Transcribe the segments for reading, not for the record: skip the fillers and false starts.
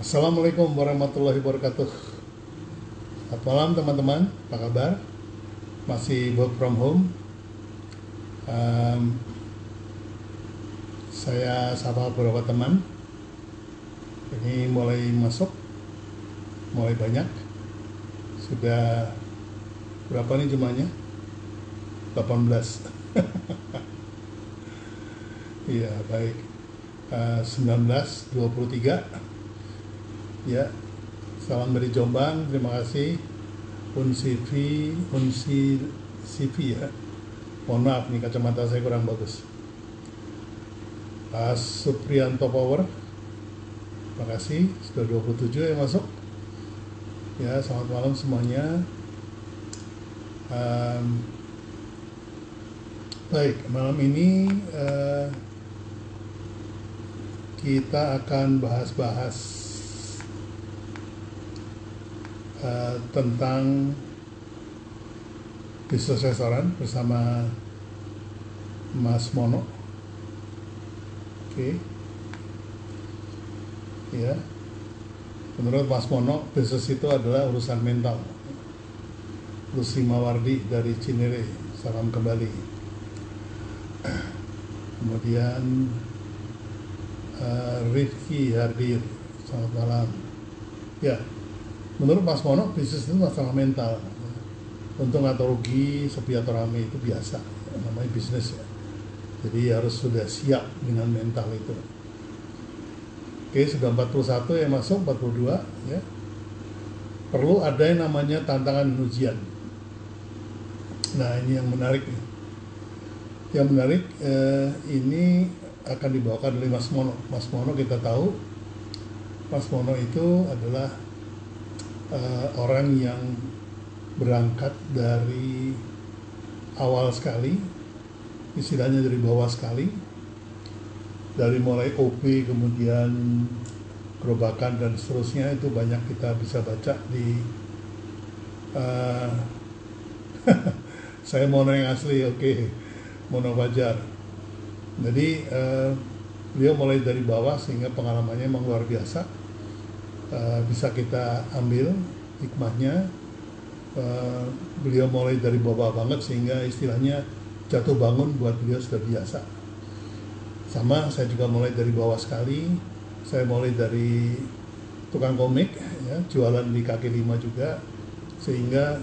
Assalamualaikum warahmatullahi wabarakatuh. Selamat malam teman-teman, apa kabar? Masih work from home. Em, saya sapa beberapa teman. Ini mulai masuk, mulai banyak. Sudah berapa nih jumlahnya? 18. Iya, baik. 1923. Ya, salam dari Jombang. Terima kasih. Unsi CV ya. Mohon maaf nih kacamata saya kurang bagus. Pak Suprianto Power, terima kasih sudah 27 yang masuk. Ya, selamat malam semuanya. Em, Baik, malam ini kita akan bahas-bahas tentang bisnis restoran bersama Mas Mono. Oke, ya. Menurut Mas Mono, bisnis itu adalah urusan mental. Lucy Mawardi dari Cinere, salam kembali. Kemudian Rifki Hardir, selamat malam. Ya, menurut Mas Mono, bisnis itu masalah mental. Untung atau rugi, sepi atau rame itu biasa, namanya bisnis ya. Jadi harus sudah siap dengan mental itu. Oke, sudah 41 yang masuk, 42 ya. Perlu ada yang namanya tantangan dan ujian. Nah, ini yang menarik. Yang menarik ini akan dibawakan oleh Mas Mono. Mas Mono kita tahu, Mas Mono itu adalah orang yang berangkat dari awal sekali, istilahnya dari bawah sekali, dari mulai OP kemudian gerobakan dan seterusnya. Itu banyak kita bisa baca di uh, saya Mono yang asli, oke. Mono Fajar. Jadi beliau mulai dari bawah sehingga pengalamannya memang luar biasa. Bisa kita ambil hikmahnya. Beliau mulai dari bawah banget sehingga istilahnya jatuh bangun buat beliau sudah biasa. Sama, saya juga mulai dari bawah sekali. Saya mulai dari tukang komik, ya, jualan di kaki lima juga, sehingga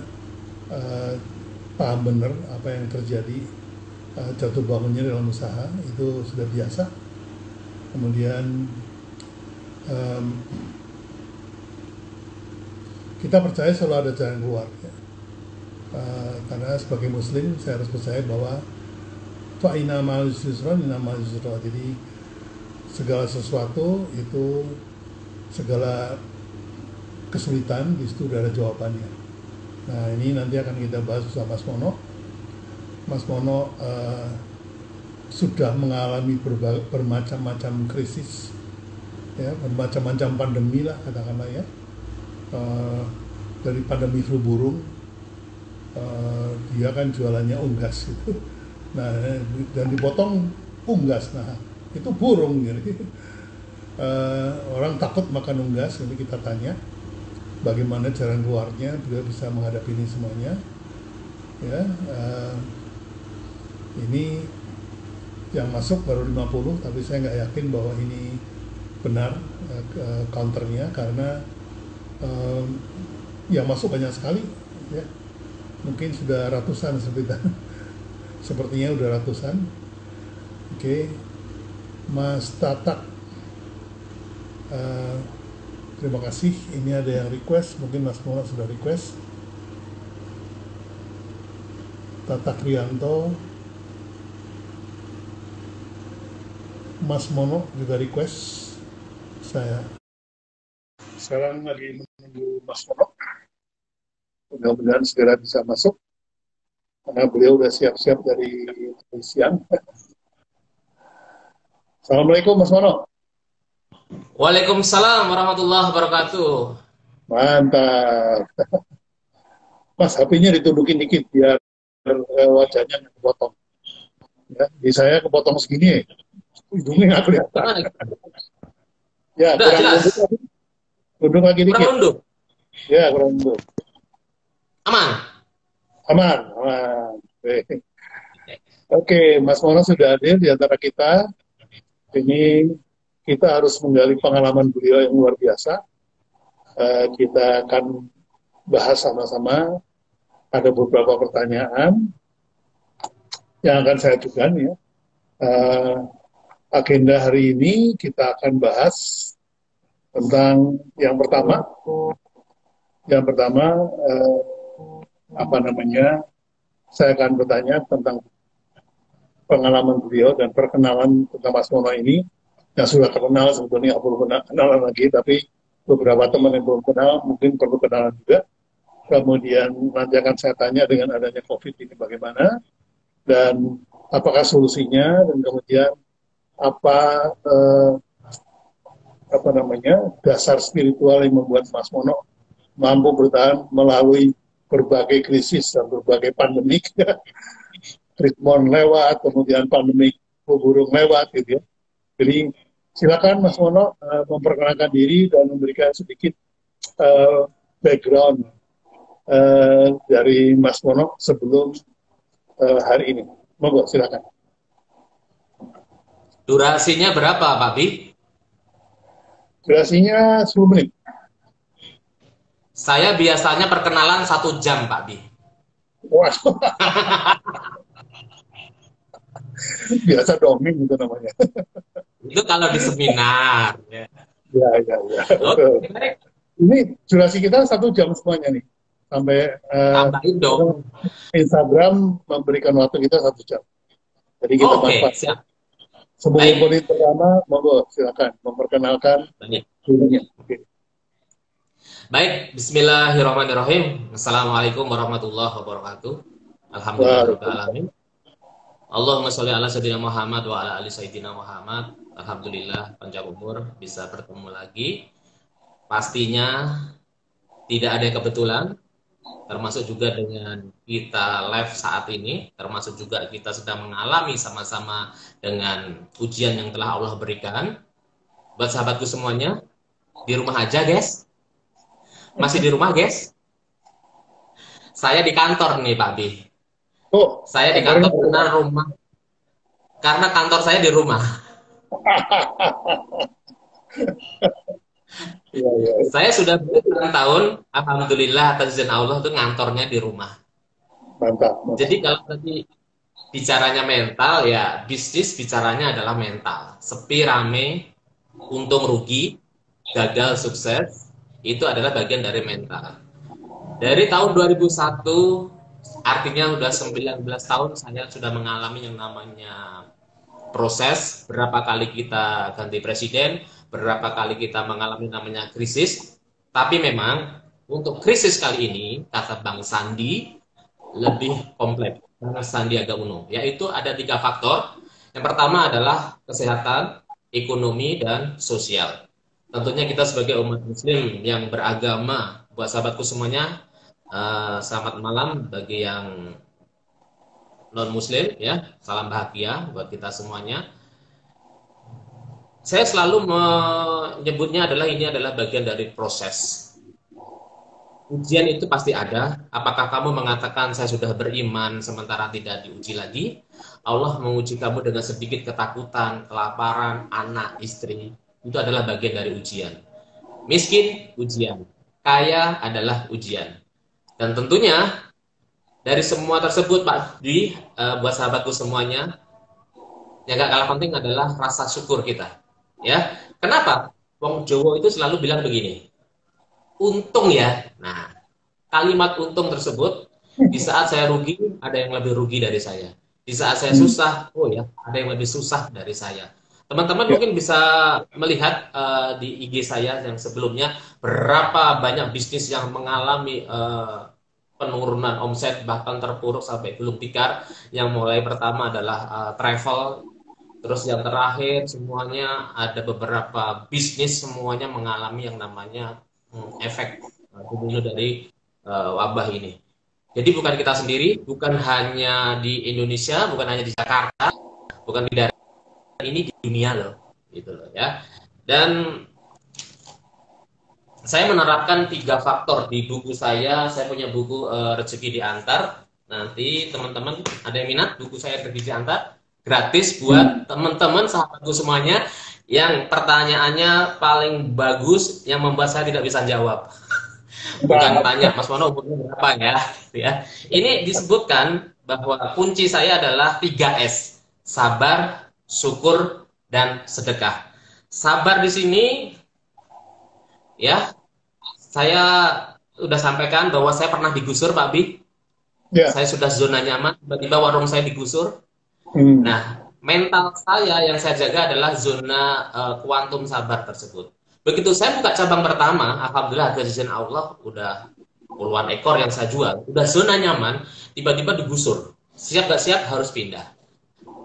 paham benar apa yang terjadi. Jatuh bangunnya dalam usaha itu sudah biasa. Kemudian kita percaya selalu ada jalan keluar ya. Karena sebagai muslim saya harus percaya bahwa fa'ina ma'al yusra inna ma'al yusra. Jadi segala sesuatu itu, segala kesulitan di situ sudah ada jawabannya. Nah, ini nanti akan kita bahas bersama Mas Mono. Mas Mono sudah mengalami bermacam-macam krisis, ya, bermacam-macam pandemi lah katakanlah ya. Dari pandemi flu burung, dia kan jualannya unggas gitu. Nah, dan dipotong unggas, nah itu burung gitu. Orang takut makan unggas, jadi kita tanya bagaimana jalan keluarnya, beliau bisa menghadapi ini semuanya. Ya, ini yang masuk baru 50, tapi saya nggak yakin bahwa ini benar counternya, karena yang masuk banyak sekali ya. Mungkin sudah ratusan sepertinya udah ratusan. Oke. Mas Tatak, terima kasih. Ini ada yang request, mungkin Mas Mono sudah request. Tatak Rianto, Mas Mono juga request saya. Sekarang lagi menunggu Mas Mono. Mudah-mudahan segera bisa masuk, karena beliau udah siap-siap dari siang. Assalamualaikum Mas Mono. Waalaikumsalam warahmatullahi wabarakatuh. Mantap. Mas, HP-nya ditundukin dikit biar wajahnya nggak kepotong. Ya, di saya kepotong segini, hidungnya nggak kelihatan. Gimana? Ya, Udah kurang mundur jelas. lagi. Duduk lagi Kurang dikit. nunduk. Ya, kurang duduk. Aman. Aman, aman. Oke, Mas Mono sudah hadir di antara kita. Ini kita harus menggali pengalaman beliau yang luar biasa. Kita akan bahas sama-sama. Ada beberapa pertanyaan yang akan saya ajukan ya. Agenda hari ini kita akan bahas tentang yang pertama, apa namanya? Saya akan bertanya tentang pengalaman beliau dan perkenalan tentang Mas Mono ini yang sudah terkenal sebetulnya nggak perlu kenalan lagi, tapi beberapa teman yang belum kenal mungkin perlu kenalan juga. Kemudian nanti akan saya tanya dengan adanya COVID ini bagaimana dan apakah solusinya, dan kemudian apa apa namanya dasar spiritual yang membuat Mas Mono mampu bertahan melalui berbagai krisis dan berbagai pandemik. Treatment lewat, kemudian pandemi burung lewat gitu ya. Jadi silakan Mas Mono memperkenalkan diri dan memberikan sedikit background dari Mas Mono sebelum hari ini. Monggo silakan. Durasinya berapa, Pak Bi? Durasinya 10 menit. Saya biasanya perkenalan 1 jam, Pak Bi. Wah, biasa dongeng gitu namanya. Itu kalau di seminar. Ya. Ya, ya, ya. Oke, baik. Ini durasi kita 1 jam semuanya nih. Sampai Tambahin dong. Instagram memberikan waktu kita 1 jam. Jadi kita Oke, manfaatkan. siap. Sebelum Baik. menit pertama, monggo silakan memperkenalkan Baik. dirinya. Oke. Baik, bismillahirrahmanirrahim. Assalamualaikum warahmatullahi wabarakatuh. Alhamdulillahirrahmanirrahim. Allahumma sholli ala sayyidina Muhammad wa ala ali sayyidina Muhammad. Alhamdulillah panjang umur bisa bertemu lagi. Pastinya tidak ada yang kebetulan, termasuk juga dengan kita live saat ini, termasuk juga kita sedang mengalami sama-sama dengan ujian yang telah Allah berikan. Buat sahabatku semuanya, di rumah aja guys. Masih di rumah guys? Saya di kantor nih Pak Bi. Oh, Saya di kantor karena kantor saya di rumah. Ya, ya. Saya sudah 9 tahun, alhamdulillah atas izin Allah tuh ngantornya di rumah. Mantap, mantap. Jadi kalau tadi bicaranya mental, ya bisnis bicaranya adalah mental. Sepi, rame, untung rugi, gagal, sukses, itu adalah bagian dari mental. Dari tahun 2001, artinya sudah 19 tahun saya sudah mengalami yang namanya proses, berapa kali kita ganti presiden, berapa kali kita mengalami namanya krisis. Tapi memang untuk krisis kali ini, kata Bang Sandi, lebih kompleks. Bang Sandiaga Uno, yaitu ada 3 faktor. Yang pertama adalah kesehatan, ekonomi, dan sosial. Tentunya kita sebagai umat muslim yang beragama, buat sahabatku semuanya, selamat malam bagi yang non-muslim, ya, salam bahagia buat kita semuanya. Saya selalu menyebutnya ini adalah bagian dari proses. Ujian itu pasti ada. Apakah kamu mengatakan saya sudah beriman sementara tidak diuji lagi? Allah menguji kamu dengan sedikit ketakutan, kelaparan, anak, istri. Itu adalah bagian dari ujian. Miskin, ujian. Kaya adalah ujian. Dan tentunya dari semua tersebut Pak Dwi, buat sahabatku semuanya, yang gak kalah penting adalah rasa syukur kita. Ya, kenapa? Wong Jowo itu selalu bilang begini, untung ya. Nah, kalimat untung tersebut, di saat saya rugi, ada yang lebih rugi dari saya. Di saat saya susah, oh ya, ada yang lebih susah dari saya. Teman-teman mungkin bisa melihat di IG saya yang sebelumnya, berapa banyak bisnis yang mengalami penurunan omset, bahkan terpuruk sampai gulung tikar. Yang mulai pertama adalah travel, terus yang terakhir semuanya ada beberapa bisnis semuanya mengalami yang namanya efek domino dari wabah ini. Jadi bukan kita sendiri, bukan hanya di Indonesia, bukan hanya di Jakarta, bukan di daerah ini, di dunia loh, gitu loh ya. Dan Saya menerapkan 3 faktor di buku saya. Saya punya buku Rezeki Diantar. Nanti teman-teman ada yang minat buku saya Rezeki Diantar, gratis buat teman-teman sahabatku semuanya yang pertanyaannya paling bagus yang membuat saya tidak bisa jawab. Bukan Nah, tanya Mas Mono umurnya berapa ya, ya. Ini disebutkan bahwa kunci saya adalah 3S: sabar, syukur, dan sedekah. Sabar di sini ya, saya udah sampaikan bahwa saya pernah digusur, Pak Bi. ya, Saya sudah zona nyaman, tiba-tiba warung saya digusur. hmm, Nah, mental saya yang saya jaga adalah zona kuantum sabar tersebut. Begitu saya buka cabang pertama, alhamdulillah dari izin Allah udah puluhan ekor yang saya jual, udah zona nyaman, tiba-tiba digusur. Siap gak siap harus pindah.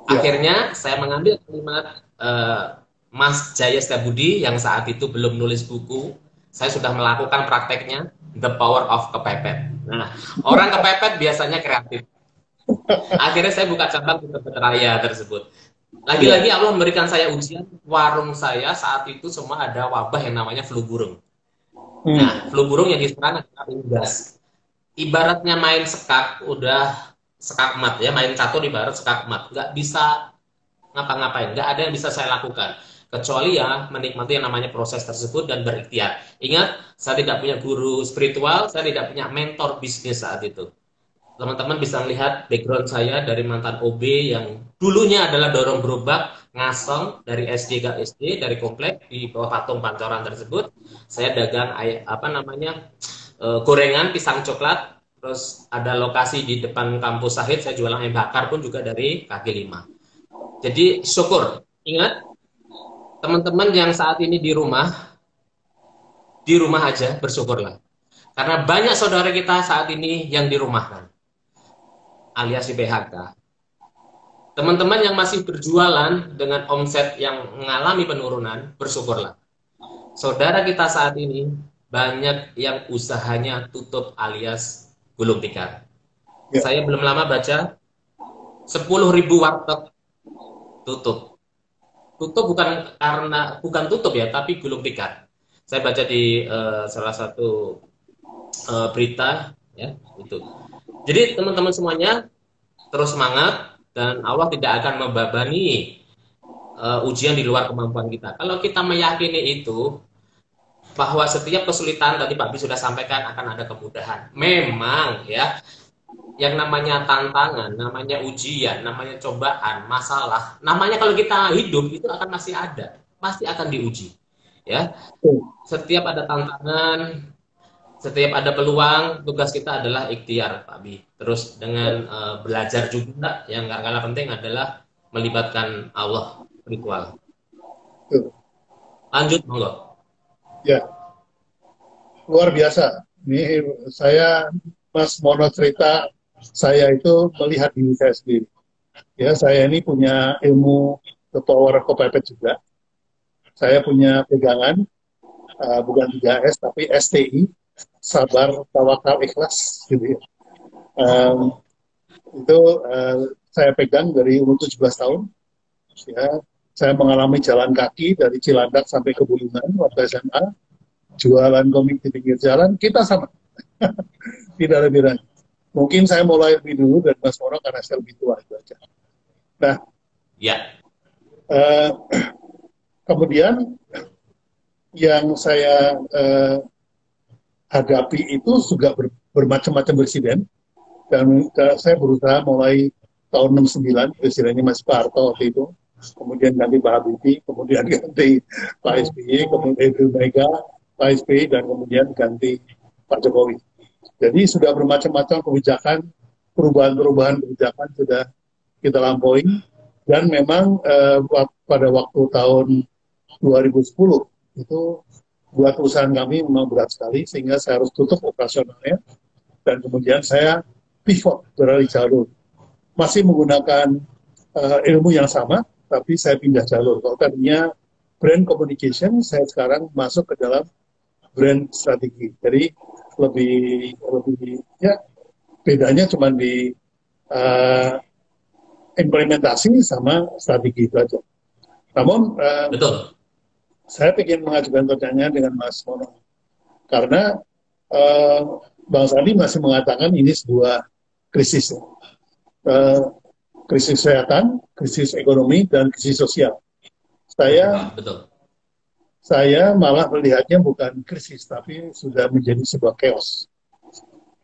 ya, Akhirnya saya mengambil kalimat Mas Jaya Setiabudi yang saat itu belum nulis buku. Saya sudah melakukan prakteknya, The Power of Kepepet. Nah, orang kepepet biasanya kreatif. Akhirnya saya buka cabang di Tebet Raya tersebut. ya, Lagi-lagi Allah memberikan saya ujian, warung saya saat itu semua ada wabah yang namanya flu burung. Nah, hmm, flu burung yang diserang adalah unggas. Ibaratnya main sekak, udah sekak mat ya, main catur ibarat sekak mat. Nggak bisa ngapa-ngapain, nggak ada yang bisa saya lakukan kecuali ya menikmati yang namanya proses tersebut dan berikhtiar. Ingat, saya tidak punya guru spiritual, saya tidak punya mentor bisnis saat itu. Teman-teman bisa melihat background saya dari mantan OB yang dulunya adalah dorong gerobak ngasong dari SD ke SD, dari komplek di bawah patung pancoran tersebut. Saya dagang apa namanya gorengan pisang coklat, terus ada lokasi di depan kampus Sahid saya jualan ayam bakar pun juga dari kaki lima. Jadi syukur. Ingat, teman-teman yang saat ini di rumah aja bersyukurlah. Karena banyak saudara kita saat ini yang dirumahkan, alias di PHK. Teman-teman yang masih berjualan dengan omset yang mengalami penurunan, bersyukurlah. Saudara kita saat ini banyak yang usahanya tutup alias gulung tikar. ya, Saya belum lama baca 10.000 warteg tutup. Tutup bukan tutup ya, tapi gulung tikar. Saya baca di salah satu berita ya itu. Jadi teman-teman semuanya terus semangat dan Allah tidak akan membebani ujian di luar kemampuan kita. Kalau kita meyakini itu bahwa setiap kesulitan tadi Pak Bi sudah sampaikan akan ada kemudahan. Memang ya yang namanya tantangan, namanya ujian, namanya cobaan, masalah, namanya kalau kita hidup itu akan masih ada, pasti akan diuji. Ya, setiap ada tantangan, setiap ada peluang, tugas kita adalah ikhtiar, Pak Bi. Terus dengan belajar juga, yang nggak kalah penting adalah melibatkan Allah ritual. betul. Lanjut, monggo. Ya, luar biasa. Ini saya, Mas Mono cerita, saya itu melihat diri saya sendiri. Ya, saya ini punya ilmu the power of kepepet juga. Saya punya pegangan, bukan 3S, tapi STI, sabar, tawakal, ikhlas, gitu ya. Um, itu saya pegang dari umur 17 tahun. Ya, saya mengalami jalan kaki dari Cilandak sampai ke Bulungan waktu SMA, jualan komik di pinggir jalan, kita sama, tidak ada bedanya. Mungkin saya mulai lebih dulu dari Mas Mono karena saya lebih tua itu aja. Nah, Ya, eh, kemudian yang saya hadapi itu juga bermacam-macam presiden, dan saya berusaha mulai tahun 69, presidennya Mas Pak Harto waktu itu, kemudian ganti Pak Habibie, kemudian ganti Pak SBY, kemudian Ibu Mega, Pak SBY, dan kemudian ganti Pak Jokowi. Jadi sudah bermacam-macam kebijakan, perubahan-perubahan kebijakan sudah kita lampaui, dan memang pada waktu tahun 2010 itu buat perusahaan kami memang berat sekali, sehingga saya harus tutup operasionalnya, dan kemudian saya pivot beralih jalur. Masih menggunakan ilmu yang sama, tapi saya pindah jalur. Kalau tadinya brand communication, saya sekarang masuk ke dalam brand strategi. Jadi lebih ya bedanya cuma di uh, implementasi sama strategi itu aja. Namun betul. saya ingin mengajukan pertanyaan dengan Mas Mono. Karena eh, Bang Sandi masih mengatakan ini sebuah krisis, eh, krisis kesehatan, krisis ekonomi, dan krisis sosial. Saya Betul. saya malah melihatnya bukan krisis, tapi sudah menjadi sebuah chaos.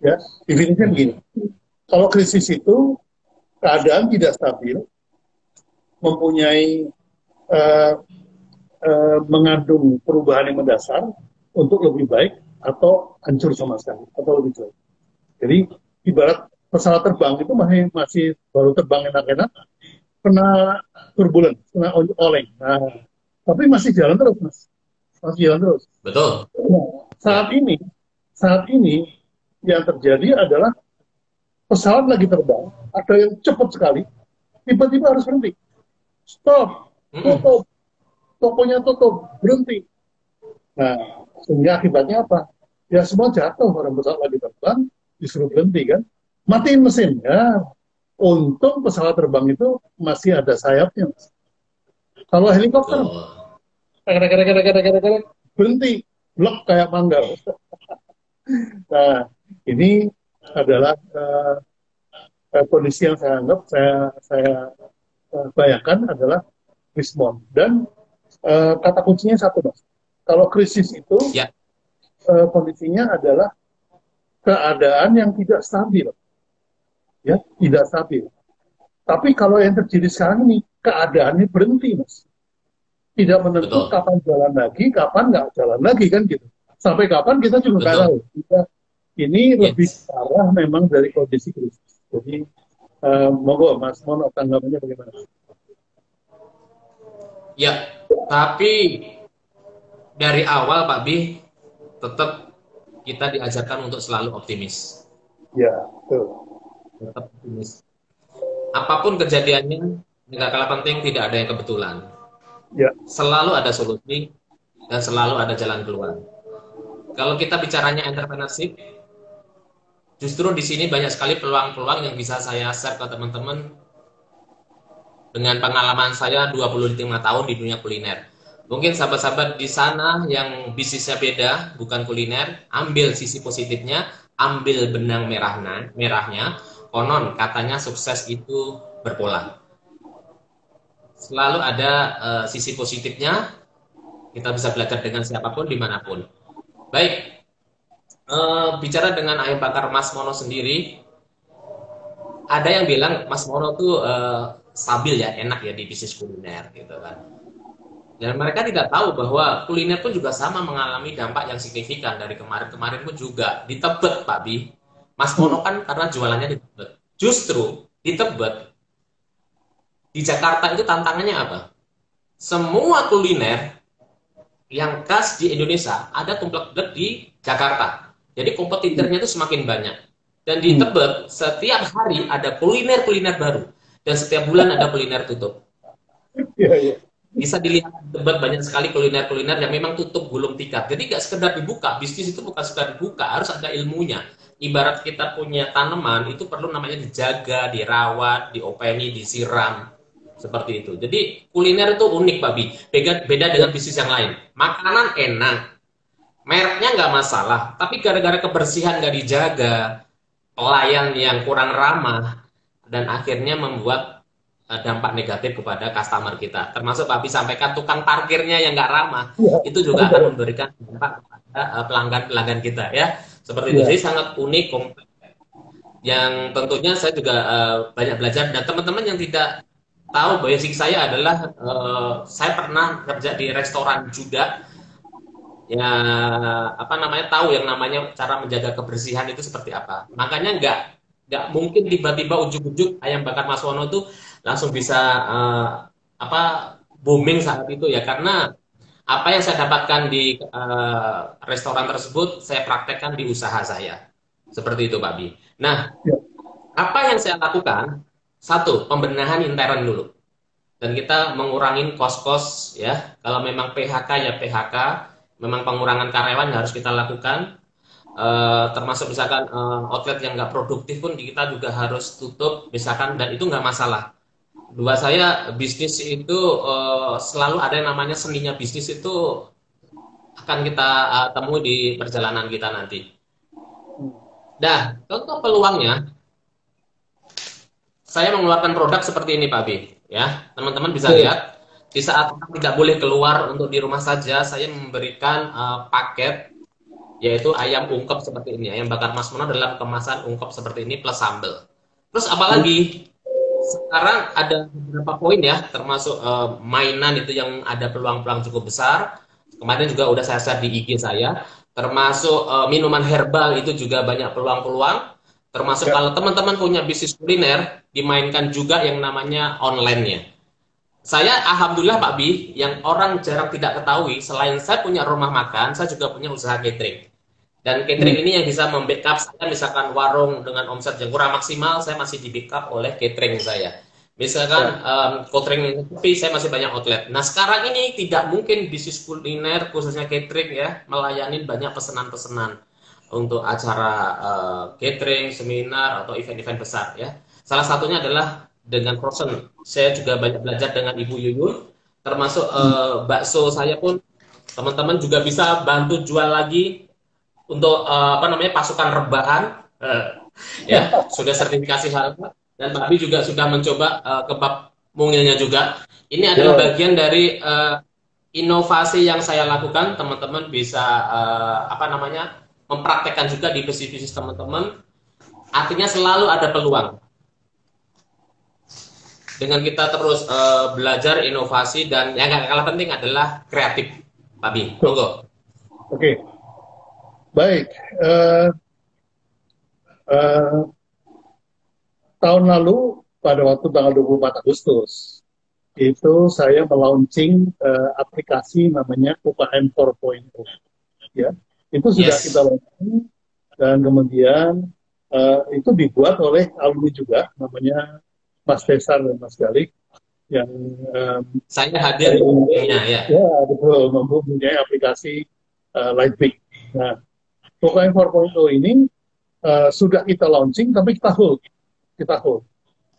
Ya, definisinya begini. Kalau krisis itu keadaan tidak stabil, mempunyai eh, mengandung perubahan yang mendasar untuk lebih baik atau hancur sama sekali atau lebih jelek. Jadi ibarat pesawat terbang itu masih masih baru terbang enak-enak, kena turbulen, kena oleng. Nah, tapi masih jalan terus, mas, masih jalan terus. Betul. Nah, saat Ya. ini, saat ini yang terjadi adalah pesawat lagi terbang, ada yang cepat sekali, tiba-tiba harus berhenti, stop, Mm-mm. tutup, tokonya tutup, berhenti. Nah, sehingga akibatnya apa? Ya semua jatuh, orang pesawat lagi terbang, disuruh berhenti kan. Matiin mesin. Ya, untung pesawat terbang itu masih ada sayapnya. Kalau helikopter, Betul. berhenti, blok kayak mangga. Nah, ini adalah kondisi yang saya anggap, saya bayangkan adalah respon. Dan kata kuncinya satu, Mas. Kalau krisis itu Ya. kondisinya adalah keadaan yang tidak stabil, ya, tidak stabil. Tapi kalau yang terjadi sekarang ini keadaannya berhenti, mas. Tidak menentu Betul. kapan jalan lagi, kapan nggak jalan lagi kan gitu. Sampai kapan kita juga nggak tahu. Betul. Ini lebih Yes. parah memang dari kondisi krisis. Jadi monggo Mas Mono tanggapannya bagaimana? Ya. Tapi dari awal Pak Bi, tetap kita diajarkan untuk selalu optimis. Ya, betul. Tetap optimis. Apapun kejadiannya, nggak kalah penting tidak ada yang kebetulan. Ya, Selalu ada solusi dan selalu ada jalan keluar. Kalau kita bicaranya entrepreneurship, justru di sini banyak sekali peluang-peluang yang bisa saya share ke teman-teman dengan pengalaman saya 25 tahun di dunia kuliner. Mungkin sahabat-sahabat di sana yang bisnisnya beda, bukan kuliner, ambil sisi positifnya, ambil benang merahnya. Konon katanya sukses itu berpola. Selalu ada sisi positifnya, kita bisa belajar dengan siapapun, dimanapun. Baik, bicara dengan ayam bakar Mas Mono sendiri, ada yang bilang Mas Mono tuh stabil ya, enak ya di bisnis kuliner gitu kan. Dan mereka tidak tahu bahwa kuliner pun juga sama mengalami dampak yang signifikan dari kemarin-kemarin pun juga di Tebet, Pak Bi. Mas hmm. Mono kan karena jualannya di Tebet. Justru di Tebet, di Jakarta itu tantangannya apa? Semua kuliner yang khas di Indonesia ada tumplek di Jakarta. Jadi kompetitornya itu semakin banyak. Dan di Hmm. Tebet setiap hari ada kuliner-kuliner baru dan setiap bulan ada kuliner tutup. Ya, ya. Bisa dilihat Tebet banyak sekali kuliner-kuliner yang memang tutup gulung tikar. Jadi nggak sekedar dibuka, bisnis itu bukan sekedar dibuka, harus ada ilmunya. Ibarat kita punya tanaman itu perlu namanya dijaga, dirawat, diopeni, disiram seperti itu. Jadi kuliner itu unik, Pak Bi. Beda Ya. dengan bisnis yang lain. Makanan enak, mereknya nggak masalah, tapi gara-gara kebersihan nggak dijaga, pelayan yang kurang ramah, dan akhirnya membuat dampak negatif kepada customer kita. Termasuk Pak Abi sampaikan tukang parkirnya yang nggak ramah, Ya. itu juga akan memberikan dampak kepada pelanggan-pelanggan kita ya. Seperti itu. Ya. Jadi sangat unik, yang tentunya saya juga banyak belajar dan teman-teman yang tidak tahu basic saya adalah saya pernah kerja di restoran juga ya apa namanya tahu yang namanya cara menjaga kebersihan itu seperti apa. Makanya nggak mungkin tiba-tiba ujuk-ujuk ayam bakar Mas Wono itu langsung bisa apa booming saat itu ya karena apa yang saya dapatkan di restoran tersebut saya praktekkan di usaha saya. Seperti itu Pak Bi. Nah, Ya. apa yang saya lakukan? Satu, pembenahan intern dulu. Dan kita mengurangin kos-kos ya. Kalau memang PHK ya PHK, memang pengurangan karyawan harus kita lakukan. Termasuk misalkan outlet yang nggak produktif pun kita juga harus tutup misalkan dan itu nggak masalah. Dua saya bisnis itu selalu ada yang namanya seninya bisnis itu akan kita temui di perjalanan kita nanti. Nah, contoh peluangnya, saya mengeluarkan produk seperti ini, Pak B. Ya, teman-teman bisa Oke. lihat. Di saat orang tidak boleh keluar untuk di rumah saja, saya memberikan paket yaitu ayam ungkep seperti ini. Ayam bakar Mas Mono dalam kemasan ungkep seperti ini plus sambal. Terus apalagi sekarang ada beberapa poin ya, termasuk mainan itu yang ada peluang-peluang cukup besar. Kemarin juga udah saya share di IG saya, termasuk minuman herbal itu juga banyak peluang-peluang. Termasuk Ya. kalau teman-teman punya bisnis kuliner, dimainkan juga yang namanya online-nya. Saya alhamdulillah Pak Bi, yang orang jarang tidak ketahui, selain saya punya rumah makan, saya juga punya usaha catering. Dan Hmm. catering ini yang bisa membackup saya, misalkan warung dengan omset yang kurang maksimal, saya masih di backup oleh catering saya. Ya. Misalkan catering tapi saya masih banyak outlet. Nah sekarang ini tidak mungkin bisnis kuliner khususnya catering ya melayani banyak pesanan-pesanan untuk acara catering, seminar atau event-event besar ya. Salah satunya adalah dengan frozen. Saya juga banyak belajar dengan Ibu Yuyun, termasuk Hmm. bakso saya pun teman-teman juga bisa bantu jual lagi untuk apa namanya pasukan rebahan ya sudah sertifikasi halal dan Pak Bi juga sudah mencoba kebab mungilnya juga. Ini adalah Ya. bagian dari inovasi yang saya lakukan. Teman-teman bisa apa namanya mempraktekkan juga di bisnis-bisnis teman-teman. Artinya selalu ada peluang dengan kita terus belajar inovasi dan yang gak kalah penting adalah kreatif. Pak Bi, Tuh. monggo. Oke. Baik. Eh, eh, Tahun lalu pada waktu tanggal 24 Agustus itu saya melaunching aplikasi namanya UKM 4.0, ya. Itu sudah kita Yes. launching dan kemudian itu dibuat oleh alumni juga namanya Mas Desar dan Mas Galik yang Saya hadir di ya, ya. ya betul mempunyai aplikasi Lightbig. Nah, UKM 4.0 ini sudah kita launching tapi kita hold.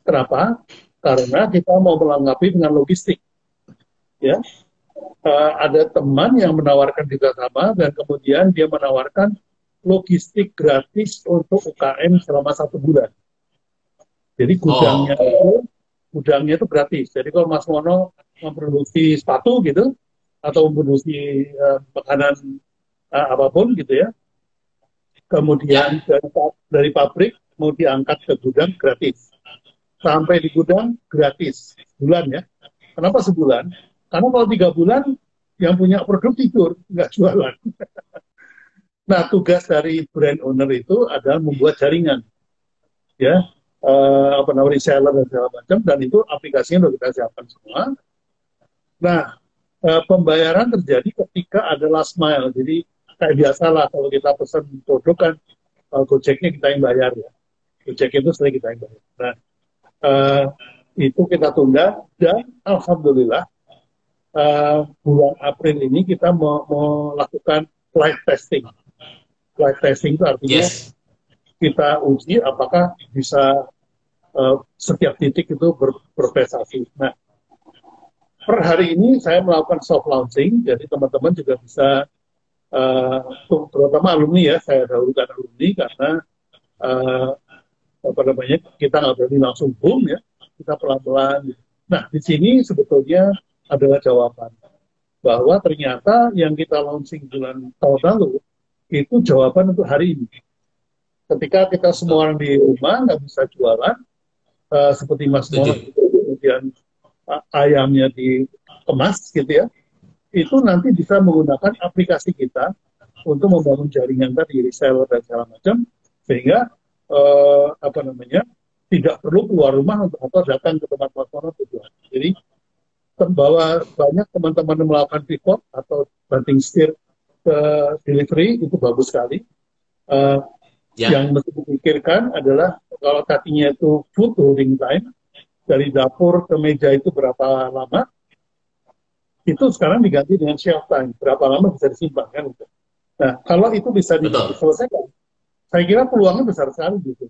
Kenapa? Karena kita mau melengkapi dengan logistik, ya. Ada teman yang menawarkan juga sama dan kemudian dia menawarkan logistik gratis untuk UKM selama 1 bulan. Jadi Oh, oke. gudangnya itu gratis. Jadi kalau Mas Mono memproduksi sepatu gitu atau memproduksi makanan apapun gitu ya, kemudian Ya. dari pabrik mau diangkat ke gudang gratis. Sampai di gudang gratis sebulan ya. Kenapa sebulan? Karena kalau 3 bulan yang punya produk tidur nggak jualan. Nah tugas dari brand owner itu adalah membuat jaringan, ya, apa namanya reseller dan segala macam, dan itu aplikasinya sudah kita siapkan semua. Nah pembayaran terjadi ketika ada last mile. Jadi kayak biasa lah kalau kita pesan produk kan Gojeknya kita yang bayar ya. Gojek itu sering kita yang bayar. Nah uh, itu kita tunda dan alhamdulillah bulan April ini kita mau melakukan live testing. Live testing itu artinya Yes. kita uji apakah bisa setiap titik itu berprestasi. Nah, per hari ini saya melakukan soft launching, jadi teman-teman juga bisa, terutama alumni ya, saya dahulukan alumni karena uh, apa namanya kita nggak berani langsung boom ya, kita pelan-pelan. Nah, di sini sebetulnya adalah jawaban bahwa ternyata yang kita launching bulan tahun lalu itu jawaban untuk hari ini. Ketika kita semua orang di rumah nggak bisa jualan, seperti Mas Mono, Setuju. kemudian ayamnya dikemas gitu ya, itu nanti bisa menggunakan aplikasi kita untuk membangun jaringan tadi, reseller dan segala macam, sehingga apa namanya tidak perlu keluar rumah untuk atau datang ke tempat Mas Mono tujuan. Jadi bahwa banyak teman-teman yang melakukan pivot atau banting setir ke delivery itu bagus sekali. Uh, Ya. yang mesti dipikirkan adalah kalau tadinya itu food holding time, dari dapur ke meja itu berapa lama, itu sekarang diganti dengan shelf time, berapa lama bisa disimpan kan. Nah, kalau itu bisa Betul. diselesaikan, saya kira peluangnya besar sekali gitu.